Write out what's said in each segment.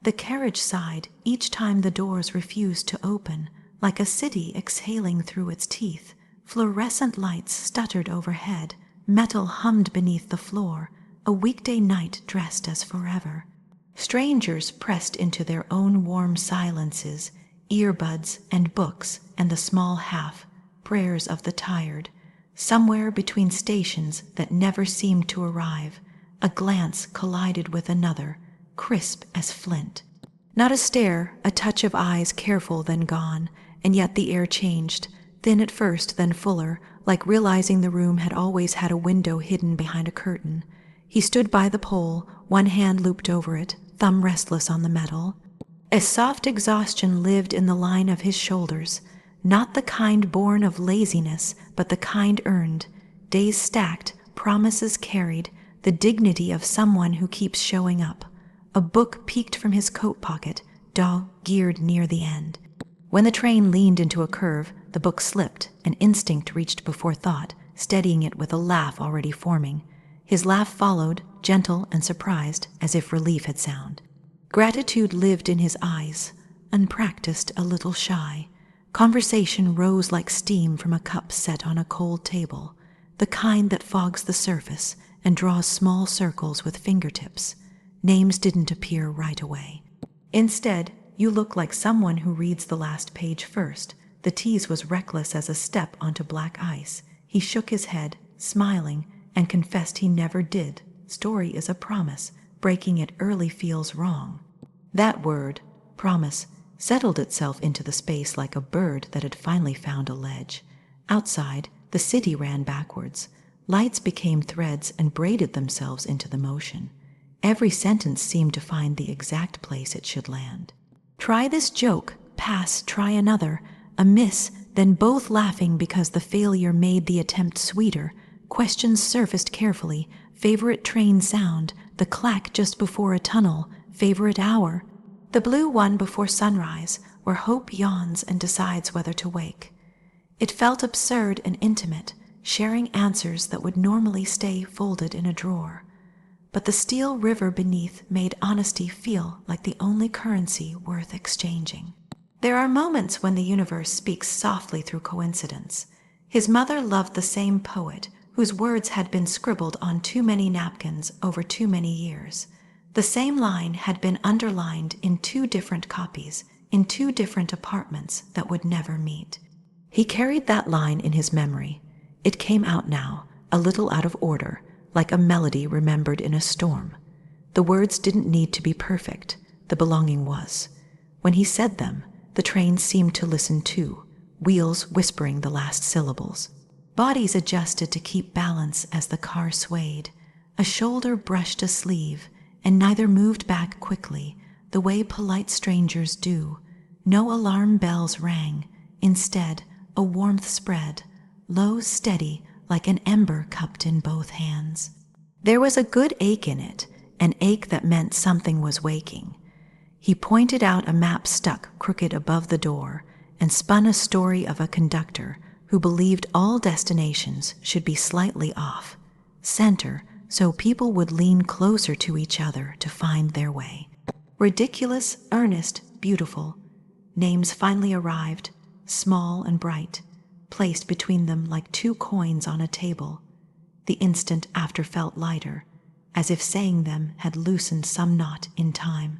The carriage sighed each time the doors refused to open, like a city exhaling through its teeth. Fluorescent lights stuttered overhead, metal hummed beneath the floor, a weekday night dressed as forever. Strangers pressed into their own warm silences, earbuds and books and the small prayers of the tired. Somewhere between stations that never seemed to arrive, a glance collided with another, crisp as flint. Not a stare, a touch of eyes careful then gone, and yet the air changed, thin at first then fuller, like realizing the room had always had a window hidden behind a curtain. He stood by the pole, one hand looped over it, thumb restless on the metal. A soft exhaustion lived in the line of his shoulders, not the kind born of laziness, but the kind earned, days stacked, promises carried, the dignity of someone who keeps showing up. A book peeked from his coat pocket, dog-geared near the end. When the train leaned into a curve, the book slipped, and instinct reached before thought, steadying it with a laugh already forming. His laugh followed, gentle and surprised, as if relief had sound. Gratitude lived in his eyes, unpracticed, a little shy. Conversation rose like steam from a cup set on a cold table, the kind that fogs the surface and draws small circles with fingertips. Names didn't appear right away. Instead, you look like someone who reads the last page first. The tease was reckless as a step onto black ice. He shook his head, smiling, and confessed he never did. Story is a promise. Breaking it early feels wrong. That word, promise, settled itself into the space like a bird that had finally found a ledge. Outside, the city ran backwards. Lights became threads and braided themselves into the motion. Every sentence seemed to find the exact place it should land. Try this joke, pass, try another, a miss, then both laughing because the failure made the attempt sweeter. Questions surfaced carefully. Favorite train sound, the clack just before a tunnel, favorite hour. The blue one before sunrise, where hope yawns and decides whether to wake. It felt absurd and intimate, sharing answers that would normally stay folded in a drawer. But the steel river beneath made honesty feel like the only currency worth exchanging. There are moments when the universe speaks softly through coincidence. His mother loved the same poet, whose words had been scribbled on too many napkins over too many years. The same line had been underlined in 2 different copies, in 2 different apartments that would never meet. He carried that line in his memory. It came out now, a little out of order, like a melody remembered in a storm. The words didn't need to be perfect, the belonging was. When he said them, the train seemed to listen too, wheels whispering the last syllables. Bodies adjusted to keep balance as the car swayed. A shoulder brushed a sleeve, and neither moved back quickly, the way polite strangers do. No alarm bells rang. Instead, a warmth spread, low, steady, like an ember cupped in both hands. There was a good ache in it, an ache that meant something was waking. He pointed out a map stuck crooked above the door and spun a story of a conductor who believed all destinations should be slightly off, center, so people would lean closer to each other to find their way. Ridiculous, earnest, beautiful. Names finally arrived, small and bright, placed between them like 2 coins on a table. The instant after felt lighter, as if saying them had loosened some knot in time.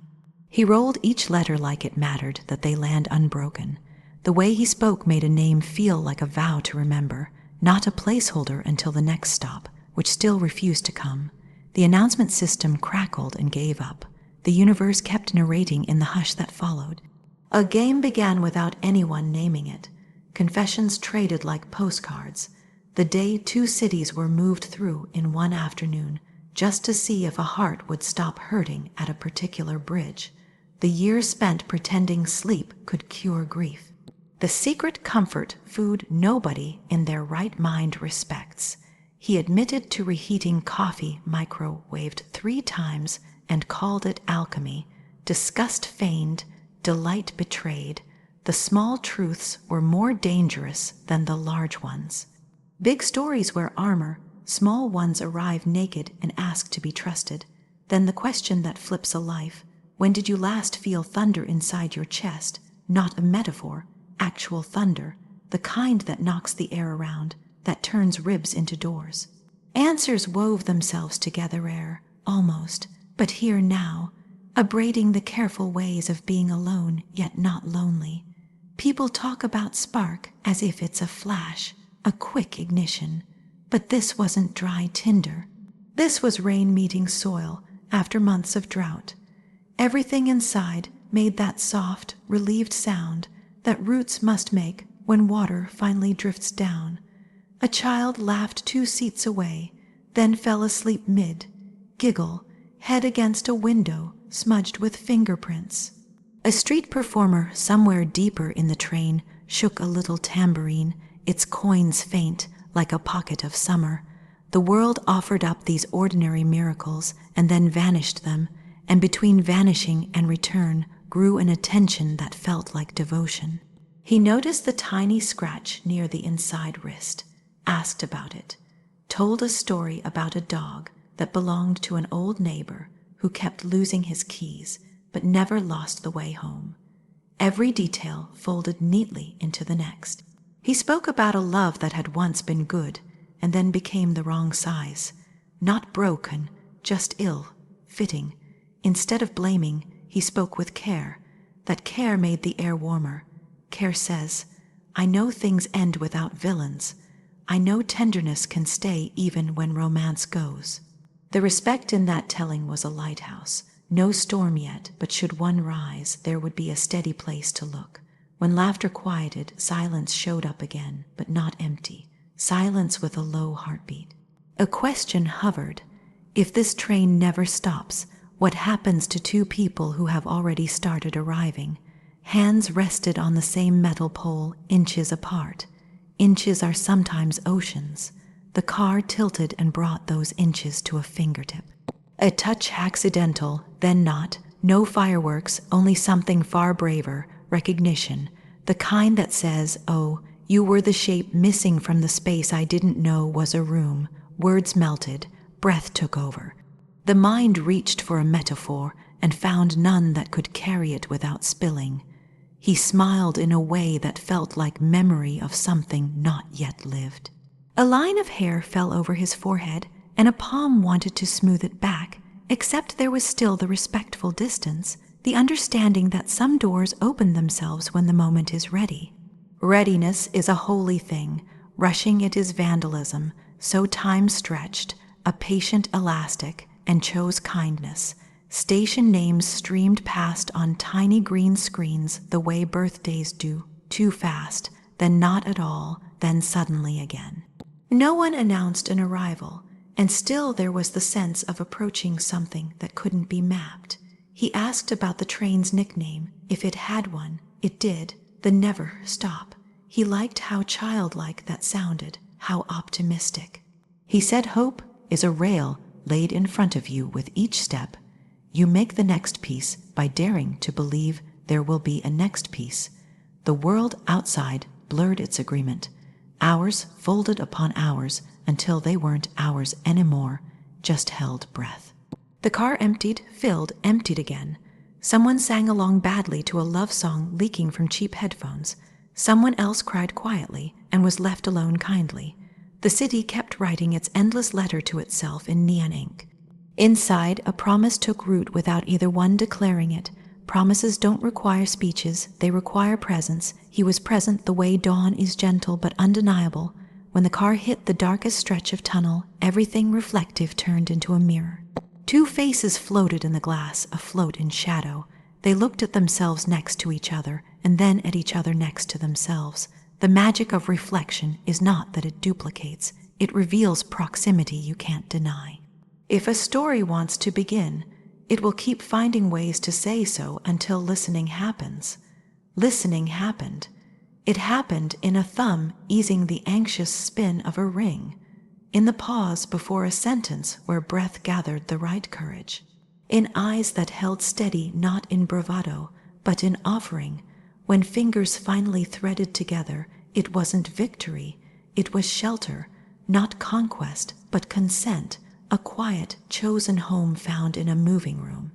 He rolled each letter like it mattered that they land unbroken. The way he spoke made a name feel like a vow to remember, not a placeholder until the next stop, which still refused to come. The announcement system crackled and gave up. The universe kept narrating in the hush that followed. A game began without anyone naming it. Confessions traded like postcards. The day 2 cities were moved through in one afternoon, just to see if a heart would stop hurting at a particular bridge. The years spent pretending sleep could cure grief. The secret comfort food nobody in their right mind respects. He admitted to reheating coffee microwaved 3 times and called it alchemy. Disgust feigned, delight betrayed. The small truths were more dangerous than the large ones. Big stories wear armor, small ones arrive naked and ask to be trusted. Then the question that flips a life, When did you last feel thunder inside your chest? Not a metaphor, actual thunder, the kind that knocks the air around, that turns ribs into doors. Answers wove themselves together almost, but here now, abrading the careful ways of being alone yet not lonely. People talk about spark as if it's a flash, a quick ignition, but this wasn't dry tinder. This was rain meeting soil after months of drought. Everything inside made that soft, relieved sound that roots must make when water finally drifts down. A child laughed 2 seats away, then fell asleep giggle, head against a window smudged with fingerprints. A street performer somewhere deeper in the train shook a little tambourine, its coins faint like a pocket of summer. The world offered up these ordinary miracles and then vanished them, and between vanishing and return grew an attention that felt like devotion. He noticed the tiny scratch near the inside wrist, asked about it, told a story about a dog that belonged to an old neighbor who kept losing his keys but never lost the way home. Every detail folded neatly into the next. He spoke about a love that had once been good and then became the wrong size, not broken, just ill-fitting. Instead of blaming, he spoke with care. That care made the air warmer. Care says, I know things end without villains. I know tenderness can stay even when romance goes. The respect in that telling was a lighthouse. No storm yet, but should one rise, there would be a steady place to look. When laughter quieted, silence showed up again, but not empty. Silence with a low heartbeat. A question hovered. If this train never stops, what happens to 2 people who have already started arriving? Hands rested on the same metal pole, inches apart. Inches are sometimes oceans. The car tilted and brought those inches to a fingertip. A touch accidental, then not. No fireworks, only something far braver, recognition. The kind that says, oh, you were the shape missing from the space I didn't know was a room. Words melted, breath took over. The mind reached for a metaphor and found none that could carry it without spilling. He smiled in a way that felt like memory of something not yet lived. A line of hair fell over his forehead, and a palm wanted to smooth it back, except there was still the respectful distance, the understanding that some doors open themselves when the moment is ready. Readiness is a holy thing. Rushing it is vandalism, so time stretched, a patient elastic, and chose kindness. Station names streamed past on tiny green screens the way birthdays do, too fast, then not at all, then suddenly again. No one announced an arrival, and still there was the sense of approaching something that couldn't be mapped. He asked about the train's nickname. If it had one, it did, the never stop. He liked how childlike that sounded, how optimistic. He said hope is a rail laid in front of you with each step. You make the next piece by daring to believe there will be a next piece. The world outside blurred its agreement. Hours folded upon hours until they weren't hours anymore, just held breath. The car emptied, filled, emptied again. Someone sang along badly to a love song leaking from cheap headphones. Someone else cried quietly and was left alone kindly. The city kept writing its endless letter to itself in neon ink. Inside, a promise took root without either one declaring it. Promises don't require speeches, they require presence. He was present the way dawn is gentle but undeniable. When the car hit the darkest stretch of tunnel, everything reflective turned into a mirror. 2 faces floated in the glass, afloat in shadow. They looked at themselves next to each other, and then at each other next to themselves. The magic of reflection is not that it duplicates, it reveals proximity you can't deny. If a story wants to begin, it will keep finding ways to say so until listening happens. Listening happened. It happened in a thumb easing the anxious spin of a ring, in the pause before a sentence where breath gathered the right courage, in eyes that held steady not in bravado, but in offering. When fingers finally threaded together, it wasn't victory, it was shelter, not conquest, but consent, a quiet, chosen home found in a moving room.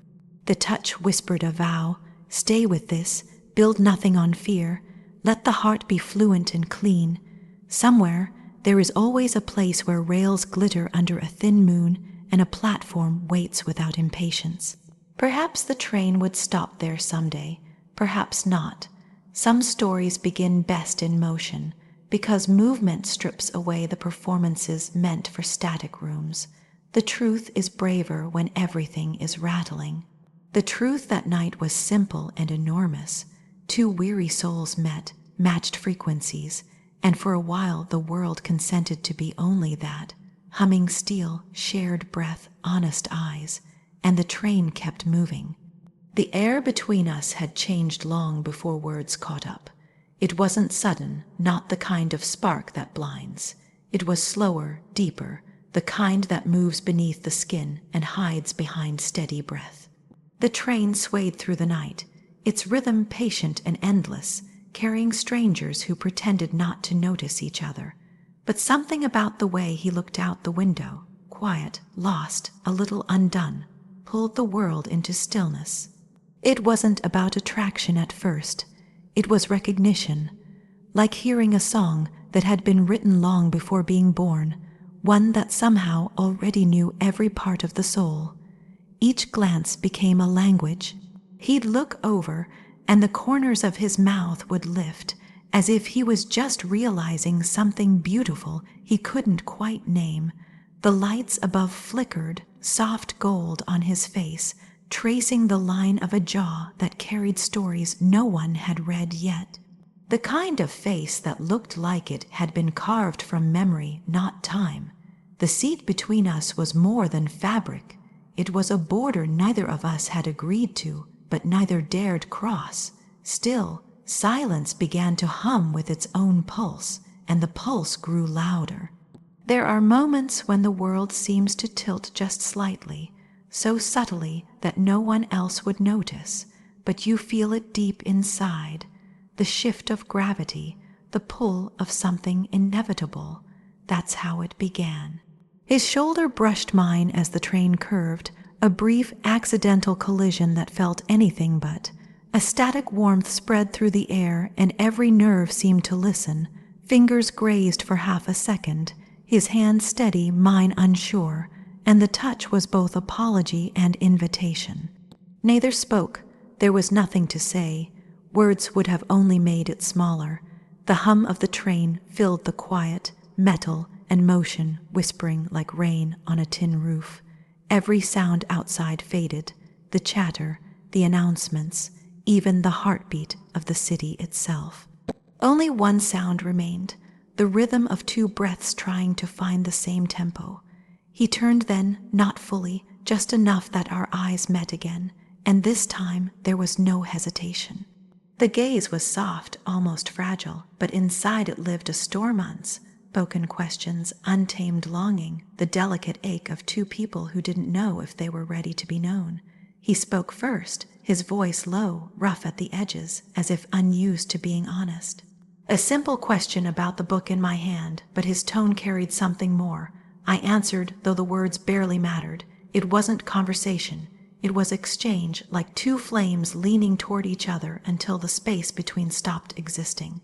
The touch whispered a vow, stay with this, build nothing on fear, let the heart be fluent and clean. Somewhere, there is always a place where rails glitter under a thin moon and a platform waits without impatience. Perhaps the train would stop there someday, perhaps not. Some stories begin best in motion, because movement strips away the performances meant for static rooms. The truth is braver when everything is rattling. The truth that night was simple and enormous. Two weary souls met, matched frequencies, and for a while the world consented to be only that. Humming steel, shared breath, honest eyes, and the train kept moving. The air between us had changed long before words caught up. It wasn't sudden, not the kind of spark that blinds. It was slower, deeper, the kind that moves beneath the skin and hides behind steady breath. The train swayed through the night, its rhythm patient and endless, carrying strangers who pretended not to notice each other. But something about the way he looked out the window, quiet, lost, a little undone, pulled the world into stillness. It wasn't about attraction at first. It was recognition, like hearing a song that had been written long before being born, one that somehow already knew every part of the soul. Each glance became a language. He'd look over, and the corners of his mouth would lift, as if he was just realizing something beautiful he couldn't quite name. The lights above flickered, soft gold on his face, tracing the line of a jaw that carried stories no one had read yet. The kind of face that looked like it had been carved from memory, not time. The seat between us was more than fabric. It was a border neither of us had agreed to, but neither dared cross. Still, silence began to hum with its own pulse, and the pulse grew louder. There are moments when the world seems to tilt just slightly, so subtly that no one else would notice, but you feel it deep inside, the shift of gravity, the pull of something inevitable. That's how it began. His shoulder brushed mine as the train curved, a brief accidental collision that felt anything but. A static warmth spread through the air, and every nerve seemed to listen. Fingers grazed for half a second, his hand steady, mine unsure, and the touch was both apology and invitation. Neither spoke. There was nothing to say. Words would have only made it smaller. The hum of the train filled the quiet, metal and motion, whispering like rain on a tin roof. Every sound outside faded, the chatter, the announcements, even the heartbeat of the city itself. Only one sound remained, the rhythm of two breaths trying to find the same tempo. He turned then, not fully, just enough that our eyes met again, and this time there was no hesitation. The gaze was soft, almost fragile, but inside it lived a storm unspoken questions, untamed longing, the delicate ache of two people who didn't know if they were ready to be known. He spoke first, his voice low, rough at the edges, as if unused to being honest. A simple question about the book in my hand, but his tone carried something more. I answered, though the words barely mattered. It wasn't conversation. It was exchange, like two flames leaning toward each other until the space between stopped existing.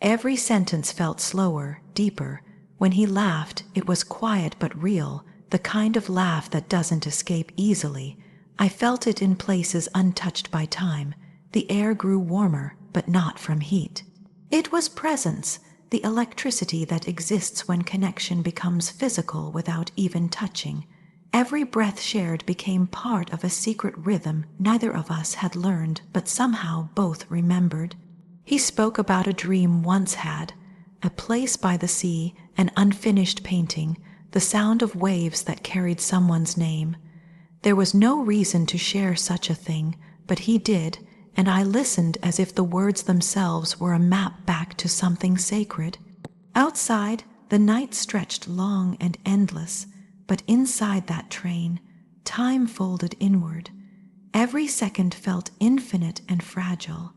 Every sentence felt slower, deeper. When he laughed, it was quiet but real, the kind of laugh that doesn't escape easily. I felt it in places untouched by time. The air grew warmer, but not from heat. It was presence, the electricity that exists when connection becomes physical without even touching. Every breath shared became part of a secret rhythm neither of us had learned, but somehow both remembered. He spoke about a dream once had, a place by the sea, an unfinished painting, the sound of waves that carried someone's name. There was no reason to share such a thing, but he did, and I listened as if the words themselves were a map back to something sacred. Outside, the night stretched long and endless, but inside that train, time folded inward. Every second felt infinite and fragile.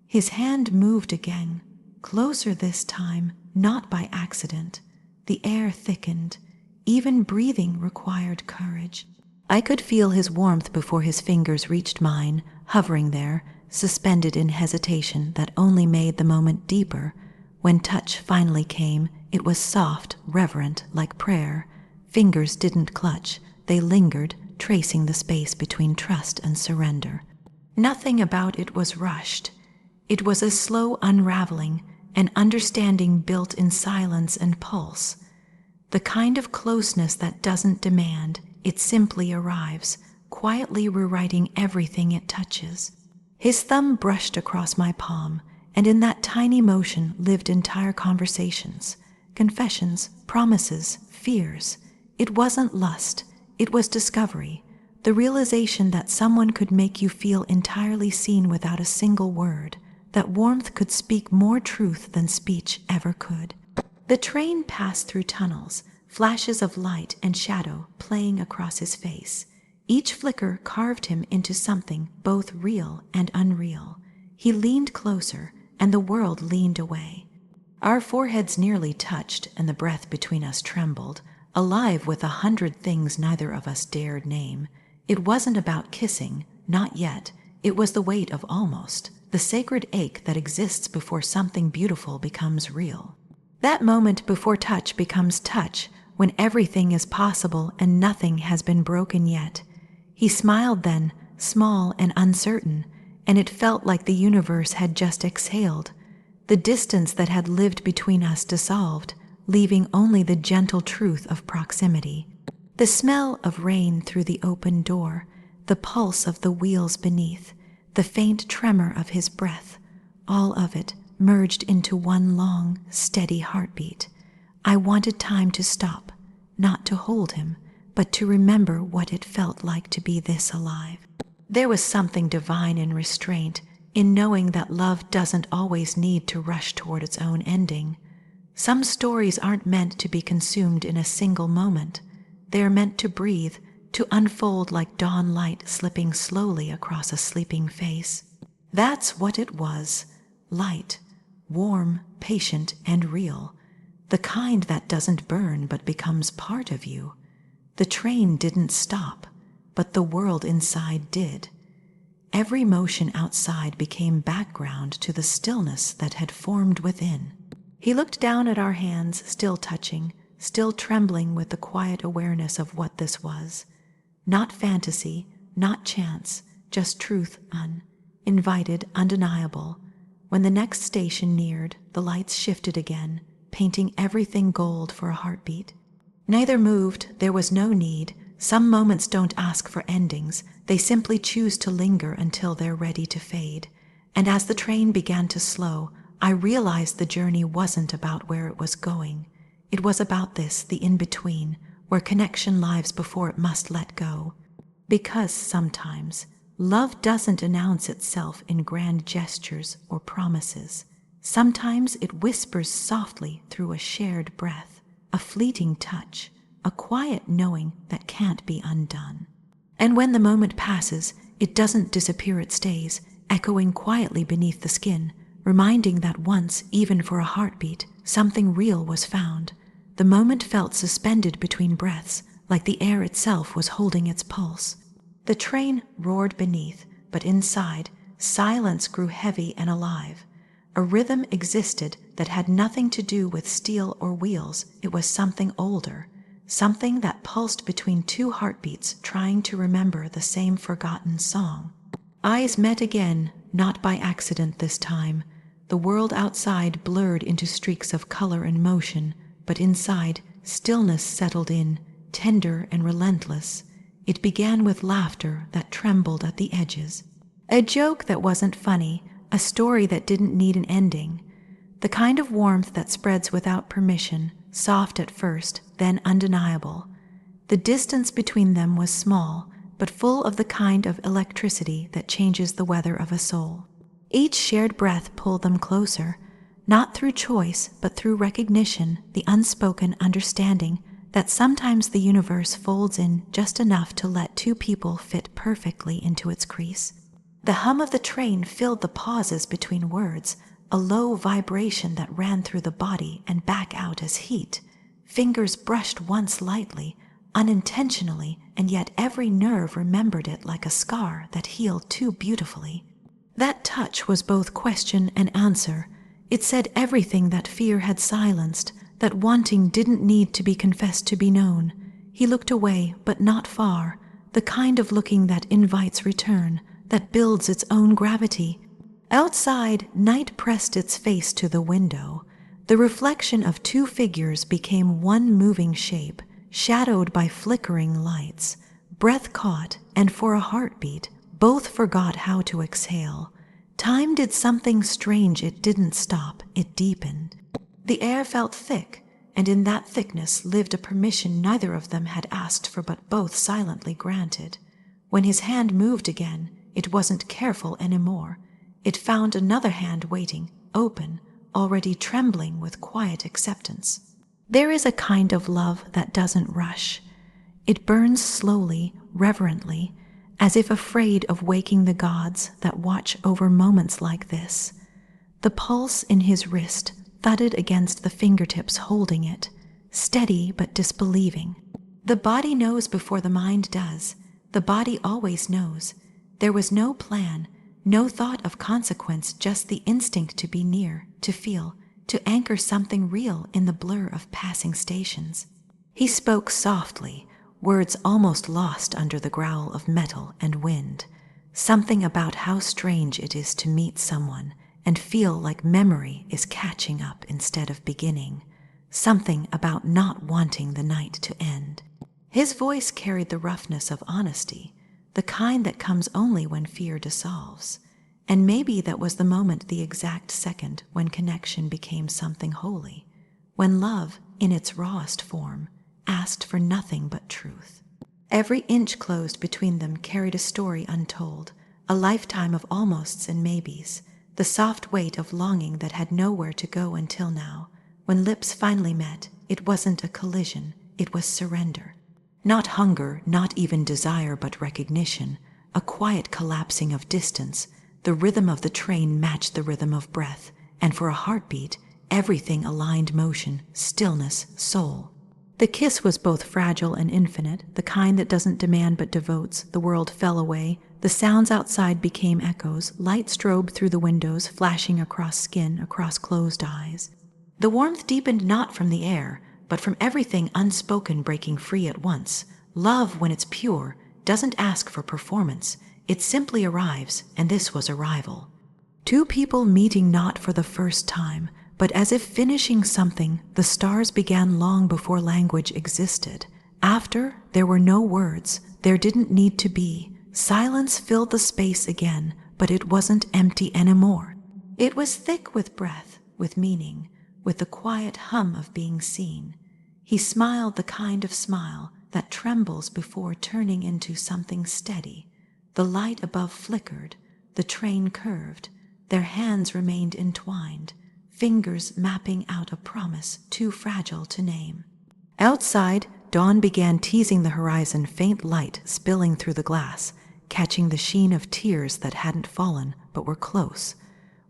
His hand moved again, closer this time, not by accident. The air thickened. Even breathing required courage. I could feel his warmth before his fingers reached mine, hovering there, suspended in hesitation that only made the moment deeper. When touch finally came, it was soft, reverent, like prayer. Fingers didn't clutch, they lingered, tracing the space between trust and surrender. Nothing about it was rushed. It was a slow unraveling, an understanding built in silence and pulse. The kind of closeness that doesn't demand, it simply arrives, quietly rewriting everything it touches. His thumb brushed across my palm, and in that tiny motion lived entire conversations, confessions, promises, fears. It wasn't lust, it was discovery, the realization that someone could make you feel entirely seen without a single word, that warmth could speak more truth than speech ever could. The train passed through tunnels, flashes of light and shadow playing across his face. Each flicker carved him into something both real and unreal. He leaned closer, and the world leaned away. Our foreheads nearly touched, and the breath between us trembled, alive with 100 things neither of us dared name. It wasn't about kissing, not yet. It was the weight of almost, the sacred ache that exists before something beautiful becomes real. That moment before touch becomes touch, when everything is possible and nothing has been broken yet. He smiled then, small and uncertain, and it felt like the universe had just exhaled. The distance that had lived between us dissolved, leaving only the gentle truth of proximity. The smell of rain through the open door, the pulse of the wheels beneath, the faint tremor of his breath, all of it merged into one long, steady heartbeat. I wanted time to stop, not to hold him, but to remember what it felt like to be this alive. There was something divine in restraint, in knowing that love doesn't always need to rush toward its own ending. Some stories aren't meant to be consumed in a single moment. They are meant to breathe, to unfold like dawn light slipping slowly across a sleeping face. That's what it was, light, warm, patient, and real. The kind that doesn't burn but becomes part of you. The train didn't stop, but the world inside did. Every motion outside became background to the stillness that had formed within. He looked down at our hands, still touching, still trembling with the quiet awareness of what this was. Not fantasy, not chance, just truth, uninvited, undeniable. When the next station neared, the lights shifted again, painting everything gold for a heartbeat. Neither moved, there was no need. Some moments don't ask for endings, they simply choose to linger until they're ready to fade. And as the train began to slow, I realized the journey wasn't about where it was going. It was about this, the in-between, where connection lives before it must let go. Because sometimes, love doesn't announce itself in grand gestures or promises. Sometimes it whispers softly through a shared breath, a fleeting touch, a quiet knowing that can't be undone. And when the moment passes, it doesn't disappear, it stays, echoing quietly beneath the skin, reminding that once, even for a heartbeat, something real was found. The moment felt suspended between breaths, like the air itself was holding its pulse. The train roared beneath, but inside, silence grew heavy and alive. A rhythm existed that had nothing to do with steel or wheels. It was something older, something that pulsed between two heartbeats trying to remember the same forgotten song. Eyes met again, not by accident this time. The world outside blurred into streaks of color and motion, but inside, stillness settled in, tender and relentless. It began with laughter that trembled at the edges. A joke that wasn't funny, a story that didn't need an ending. The kind of warmth that spreads without permission, soft at first, then undeniable. The distance between them was small, but full of the kind of electricity that changes the weather of a soul. Each shared breath pulled them closer, not through choice, but through recognition, the unspoken understanding that sometimes the universe folds in just enough to let two people fit perfectly into its crease. The hum of the train filled the pauses between words, a low vibration that ran through the body and back out as heat. Fingers brushed once lightly, unintentionally, and yet every nerve remembered it like a scar that healed too beautifully. That touch was both question and answer. It said everything that fear had silenced, that wanting didn't need to be confessed to be known. He looked away, but not far, the kind of looking that invites return, that builds its own gravity. Outside, night pressed its face to the window. The reflection of two figures became one moving shape, shadowed by flickering lights. Breath caught, and for a heartbeat, both forgot how to exhale. Time did something strange. It didn't stop, it deepened. The air felt thick, and in that thickness lived a permission neither of them had asked for but both silently granted. When his hand moved again, it wasn't careful anymore. It found another hand waiting, open, already trembling with quiet acceptance. There is a kind of love that doesn't rush. It burns slowly, reverently, as if afraid of waking the gods that watch over moments like this. The pulse in his wrist thudded against the fingertips holding it, steady but disbelieving. The body knows before the mind does. The body always knows. There was no plan, no thought of consequence, just the instinct to be near, to feel, to anchor something real in the blur of passing stations. He spoke softly, words almost lost under the growl of metal and wind. Something about how strange it is to meet someone and feel like memory is catching up instead of beginning. Something about not wanting the night to end. His voice carried the roughness of honesty, the kind that comes only when fear dissolves. And maybe that was the moment, the exact second, when connection became something holy, when love, in its rawest form, asked for nothing but truth. Every inch closed between them carried a story untold, a lifetime of almosts and maybes, the soft weight of longing that had nowhere to go until now. When lips finally met, it wasn't a collision, it was surrender. Not hunger, not even desire, but recognition, a quiet collapsing of distance. The rhythm of the train matched the rhythm of breath, and for a heartbeat, everything aligned: motion, stillness, soul. The kiss was both fragile and infinite, the kind that doesn't demand but devotes. The world fell away. The sounds outside became echoes. Light strobed through the windows, flashing across skin, across closed eyes. The warmth deepened not from the air, but from everything unspoken breaking free at once. Love, when it's pure, doesn't ask for performance. It simply arrives, and this was arrival. Two people meeting not for the first time, but as if finishing something the stars began long before language existed. After, there were no words, there didn't need to be. Silence filled the space again, but it wasn't empty anymore. It was thick with breath, with meaning, with the quiet hum of being seen. He smiled the kind of smile that trembles before turning into something steady. The light above flickered, the train curved, their hands remained entwined, fingers mapping out a promise too fragile to name. Outside, dawn began teasing the horizon, faint light spilling through the glass, catching the sheen of tears that hadn't fallen but were close.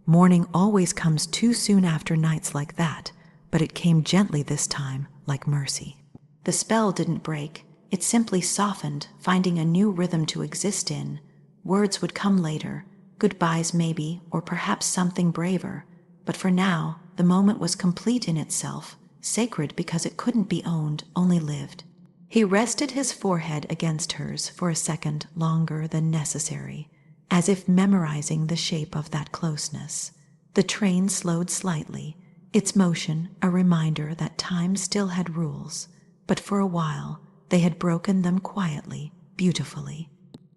Morning always comes too soon after nights like that, but it came gently this time, like mercy. The spell didn't break. It simply softened, finding a new rhythm to exist in. Words would come later, goodbyes maybe, or perhaps something braver. But for now, the moment was complete in itself, sacred because it couldn't be owned, only lived. He rested his forehead against hers for a second longer than necessary, as if memorizing the shape of that closeness. The train slowed slightly, its motion a reminder that time still had rules, but for a while, they had broken them quietly, beautifully.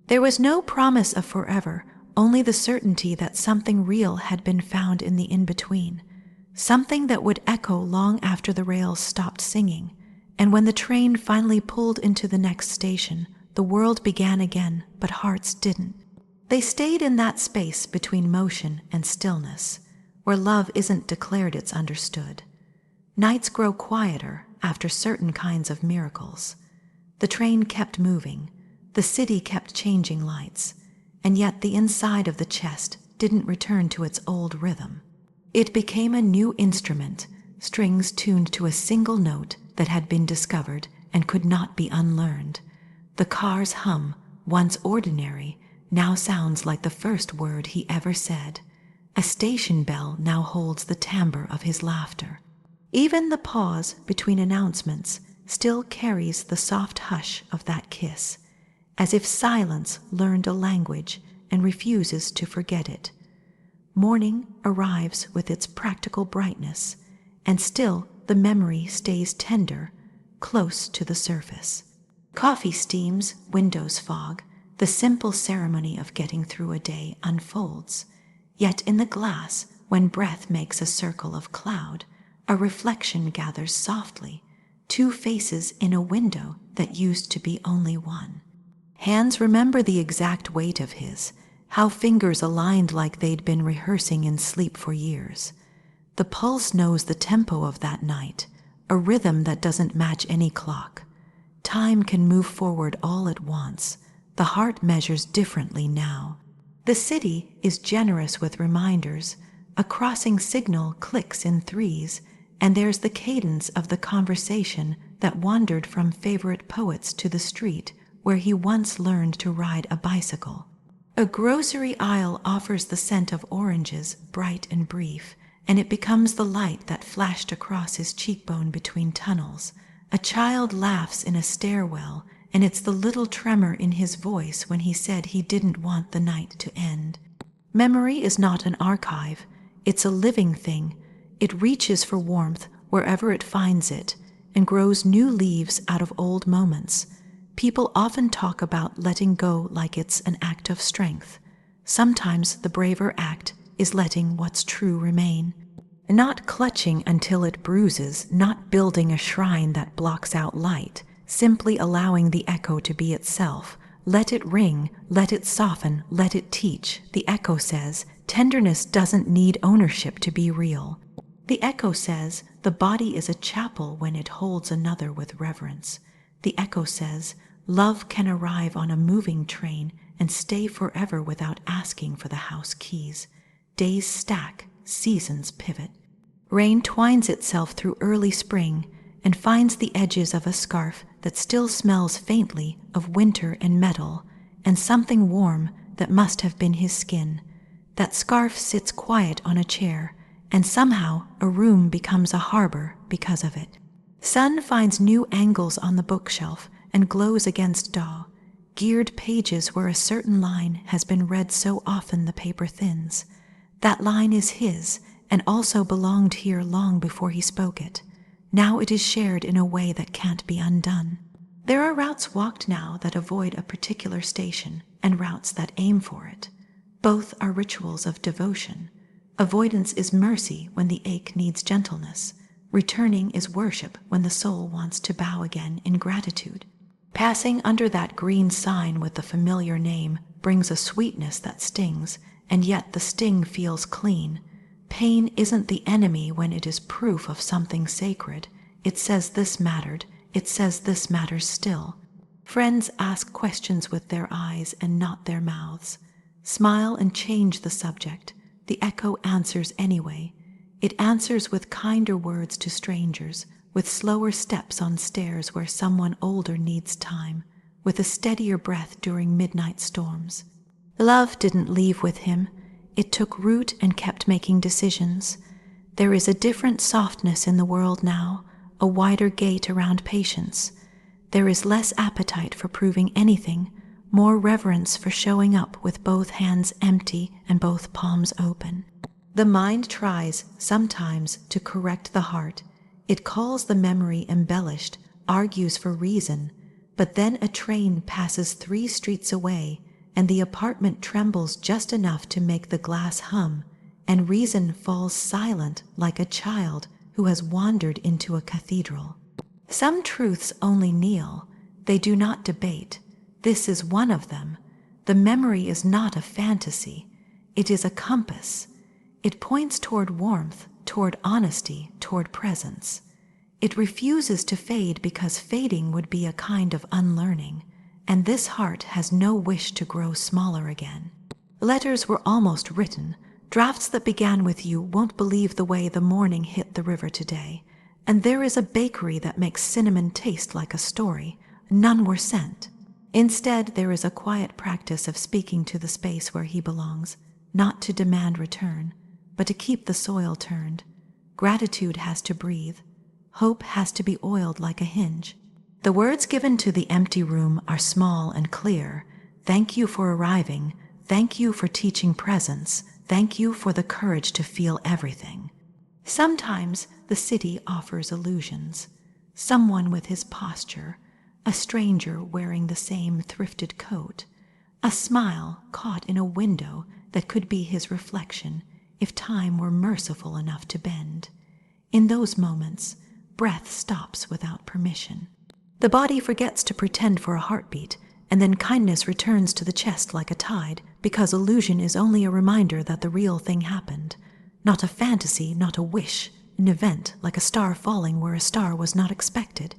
There was no promise of forever, only the certainty that something real had been found in the in-between, something that would echo long after the rails stopped singing. And when the train finally pulled into the next station, the world began again, but hearts didn't. They stayed in that space between motion and stillness, where love isn't declared, it's understood. Nights grow quieter after certain kinds of miracles. The train kept moving, the city kept changing lights, and yet the inside of the chest didn't return to its old rhythm. It became a new instrument, strings tuned to a single note that had been discovered, and could not be unlearned. The car's hum, once ordinary, now sounds like the first word he ever said. A station bell now holds the timbre of his laughter. Even the pause between announcements still carries the soft hush of that kiss, as if silence learned a language and refuses to forget it. Morning arrives with its practical brightness, and still the memory stays tender, close to the surface. Coffee steams, windows fog, the simple ceremony of getting through a day unfolds. Yet in the glass, when breath makes a circle of cloud, a reflection gathers softly, two faces in a window that used to be only one. Hands remember the exact weight of his, how fingers aligned like they'd been rehearsing in sleep for years. The pulse knows the tempo of that night, a rhythm that doesn't match any clock. Time can move forward all at once. The heart measures differently now. The city is generous with reminders. A crossing signal clicks in threes, and there's the cadence of the conversation that wandered from favorite poets to the street where he once learned to ride a bicycle. A grocery aisle offers the scent of oranges, bright and brief, and it becomes the light that flashed across his cheekbone between tunnels. A child laughs in a stairwell, and it's the little tremor in his voice when he said he didn't want the night to end. Memory is not an archive, it's a living thing. It reaches for warmth wherever it finds it, and grows new leaves out of old moments. People often talk about letting go like it's an act of strength. Sometimes the braver act is letting what's true remain. Not clutching until it bruises, not building a shrine that blocks out light, simply allowing the echo to be itself. Let it ring, let it soften, let it teach. The echo says, tenderness doesn't need ownership to be real. The echo says, the body is a chapel when it holds another with reverence. The echo says, love can arrive on a moving train and stay forever without asking for the house keys. Days stack, seasons pivot. Rain twines itself through early spring and finds the edges of a scarf that still smells faintly of winter and metal, and something warm that must have been his skin. That scarf sits quiet on a chair, and somehow a room becomes a harbor because of it. Sun finds new angles on the bookshelf and glows against daw, geared pages where a certain line has been read so often the paper thins. That line is his, and also belonged here long before he spoke it. Now it is shared in a way that can't be undone. There are routes walked now that avoid a particular station, and routes that aim for it. Both are rituals of devotion. Avoidance is mercy when the ache needs gentleness. Returning is worship when the soul wants to bow again in gratitude. Passing under that green sign with the familiar name brings a sweetness that stings, and yet the sting feels clean. Pain isn't the enemy when it is proof of something sacred. It says this mattered. It says this matters still. Friends ask questions with their eyes and not their mouths. Smile and change the subject. The echo answers anyway. It answers with kinder words to strangers, with slower steps on stairs where someone older needs time, with a steadier breath during midnight storms. Love didn't leave with him. It took root and kept making decisions. There is a different softness in the world now, a wider gate around patience. There is less appetite for proving anything, more reverence for showing up with both hands empty and both palms open. The mind tries, sometimes, to correct the heart. It calls the memory embellished, argues for reason, but then a train passes 3 streets away, and the apartment trembles just enough to make the glass hum, and reason falls silent like a child who has wandered into a cathedral. Some truths only kneel, they do not debate. This is one of them. The memory is not a fantasy, it is a compass. It points toward warmth, toward honesty, toward presence. It refuses to fade because fading would be a kind of unlearning, and this heart has no wish to grow smaller again. Letters were almost written. Drafts that began with "You won't believe the way the morning hit the river today." And there is a bakery that makes cinnamon taste like a story. None were sent. Instead, there is a quiet practice of speaking to the space where he belongs, not to demand return, but to keep the soil turned. Gratitude has to breathe. Hope has to be oiled like a hinge. The words given to the empty room are small and clear. Thank you for arriving. Thank you for teaching presence. Thank you for the courage to feel everything. Sometimes the city offers illusions. Someone with his posture, a stranger wearing the same thrifted coat, a smile caught in a window that could be his reflection if time were merciful enough to bend. In those moments, breath stops without permission. The body forgets to pretend for a heartbeat, and then kindness returns to the chest like a tide, because illusion is only a reminder that the real thing happened. Not a fantasy, not a wish, an event like a star falling where a star was not expected.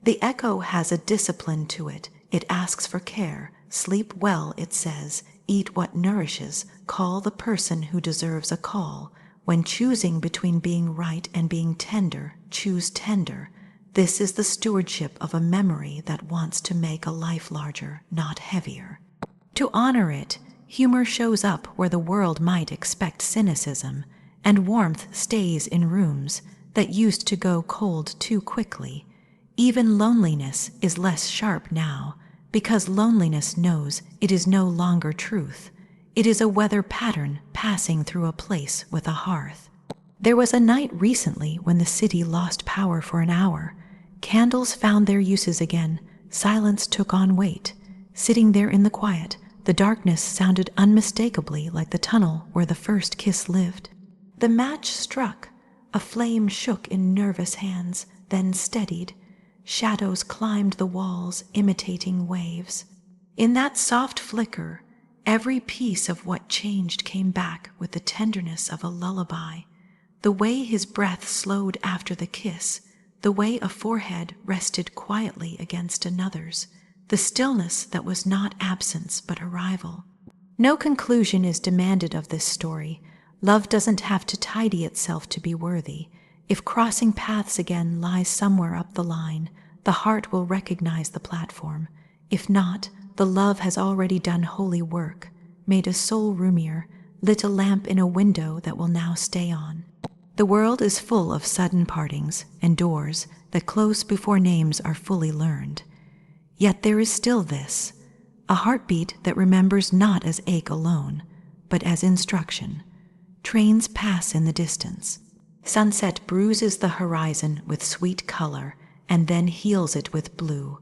The echo has a discipline to it. It asks for care. Sleep well, it says. Eat what nourishes. Call the person who deserves a call. When choosing between being right and being tender, choose tender. This is the stewardship of a memory that wants to make a life larger, not heavier. To honor it, humor shows up where the world might expect cynicism, and warmth stays in rooms that used to go cold too quickly. Even loneliness is less sharp now, because loneliness knows it is no longer truth. It is a weather pattern passing through a place with a hearth. There was a night recently when the city lost power for an hour. Candles found their uses again. Silence took on weight. Sitting there in the quiet, the darkness sounded unmistakably like the tunnel where the first kiss lived. The match struck. A flame shook in nervous hands, then steadied. Shadows climbed the walls, imitating waves. In that soft flicker, every piece of what changed came back with the tenderness of a lullaby. The way his breath slowed after the kiss, the way a forehead rested quietly against another's, the stillness that was not absence but arrival. No conclusion is demanded of this story. Love doesn't have to tidy itself to be worthy. If crossing paths again lies somewhere up the line, the heart will recognize the platform. If not, the love has already done holy work, made a soul roomier, lit a lamp in a window that will now stay on. The world is full of sudden partings and doors that close before names are fully learned. Yet there is still this, a heartbeat that remembers not as ache alone, but as instruction. Trains pass in the distance. Sunset bruises the horizon with sweet color and then heals it with blue.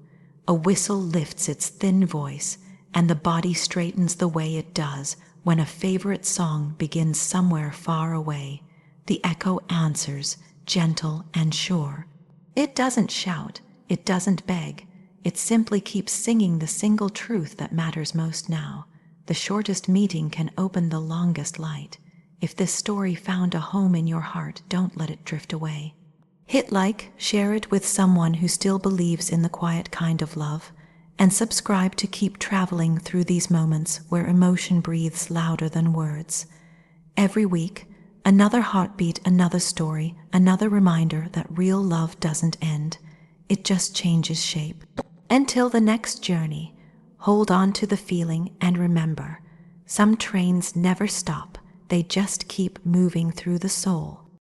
A whistle lifts its thin voice, and the body straightens the way it does when a favorite song begins somewhere far away. The echo answers, gentle and sure. It doesn't shout, it doesn't beg. It simply keeps singing the single truth that matters most now. The shortest meeting can open the longest light. If this story found a home in your heart, don't let it drift away. Hit like, share it with someone who still believes in the quiet kind of love, and subscribe to keep traveling through these moments where emotion breathes louder than words. Every week, another heartbeat, another story, another reminder that real love doesn't end. It just changes shape. Until the next journey, hold on to the feeling and remember, some trains never stop. They just keep moving through the soul.